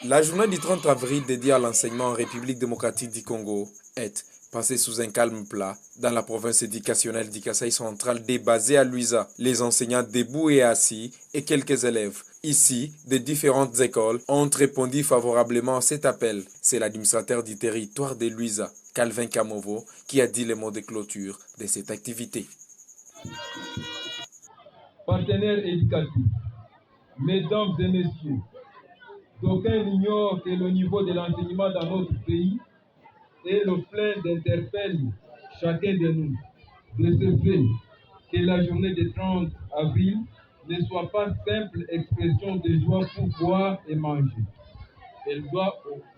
La journée du 30 avril dédiée à l'enseignement en République démocratique du Congo est passée sous un calme plat dans la province éducationnelle du Kasaï central basée à Luisa. Les enseignants debout et assis et quelques élèves ici de différentes écoles ont répondu favorablement à cet appel. C'est l'administrateur du territoire de Luisa, Calvin Kamovo, qui a dit les mots de clôture de cette activité. Partenaires éducatifs, mesdames et messieurs, d'aucuns ignorent que le niveau de l'enseignement dans notre pays est le plein d'interpelle chacun de nous. De ce fait, que la journée du 30 avril ne soit pas simple expression de joie pour boire et manger. Elle doit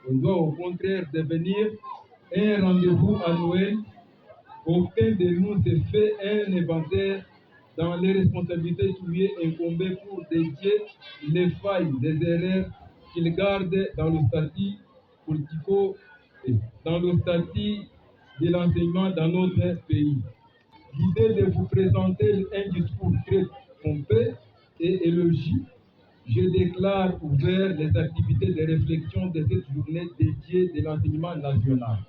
au contraire devenir un rendez-vous annuel. Aucun de nous se fait un inventaire dans les responsabilités qui lui est incombées pour dédier les failles, les erreurs qu'il garde dans le statut politico, dans le statut de l'enseignement dans notre pays. L'idée de vous présenter un discours très complet et élogieux, je déclare ouvert les activités de réflexion de cette journée dédiée de l'enseignement national.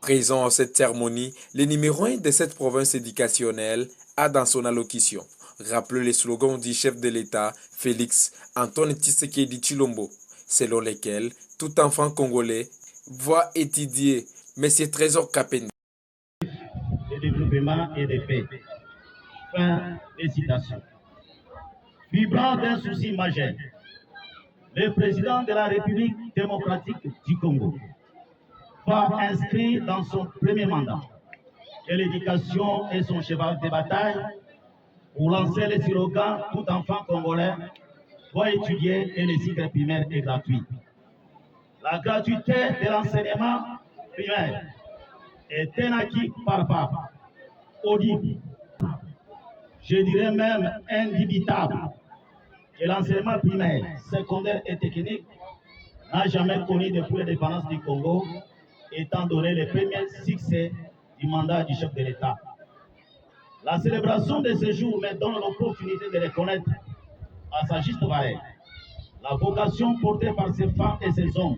Présent à cette cérémonie, le numéro 1 de cette province éducationnelle a dans son allocution rappelé les slogans du chef de l'État, Félix Antoine Tshisekedi Tshilombo, selon lesquels tout enfant congolais voit étudier M. Trésor Kapende. De développement et de paix. Fin des citations. Vibrant d'un souci majeur, le président de la République démocratique du Congo va inscrire dans son premier mandat que l'éducation est son cheval de bataille pour lancer le slogan « Tout enfant congolais doit étudier et le cycle primaire est gratuit ». La gratuité de l'enseignement primaire est un acquis palpable, audible, je dirais même indubitable, que l'enseignement primaire, secondaire et technique n'a jamais connu depuis l'indépendance du Congo, étant donné le premier succès du mandat du chef de l'État. La célébration de ce jour me donne l'opportunité de reconnaître à sa juste valeur la vocation portée par ces femmes et ces hommes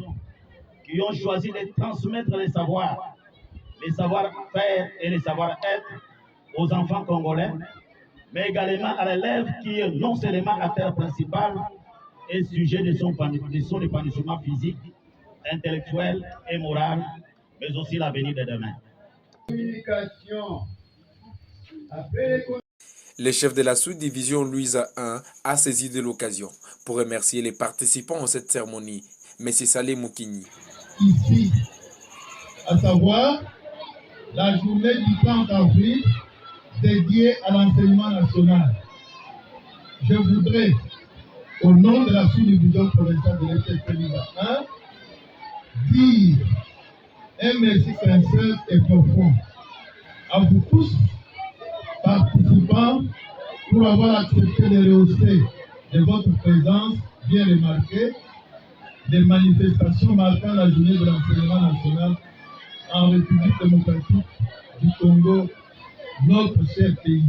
qui ont choisi de transmettre les savoir-faire et les savoir-être aux enfants congolais, mais également à l'élève qui est non seulement acteur principal et sujet de son épanouissement physique, intellectuel et moral, mais aussi l'avenir de demain. Le chef de la sous-division Luisa 1 a saisi de l'occasion pour remercier les participants à cette cérémonie, M. Salé Moukini. Ici, à savoir la journée du 30 avril dédiée à l'enseignement national. Je voudrais, au nom de la sous-division provinciale de l'ETP Luisa 1, dire un merci sincère et profond à vous tous, participants, pour avoir accepté de rehausser de votre présence bien remarquée des manifestations marquant la journée de l'enseignement national en République démocratique du Congo, notre cher pays.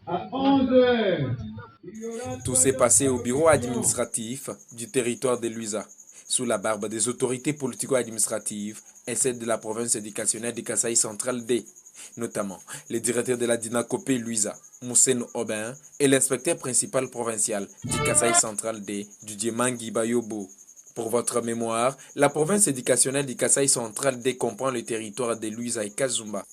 À 11h, tout s'est passé au bureau administratif du territoire de Luisa, sous la barbe des autorités politico-administratives et celles de la province éducationnelle du Kasaï central D, notamment le directeur de la Dinakopé Luisa, Moussen Aubin, et l'inspecteur principal provincial du Kasaï central D, Didier Mangui Bayobo. Pour votre mémoire, la province éducationnelle du Kasaï central D comprend le territoire de Luisa et Kazumba.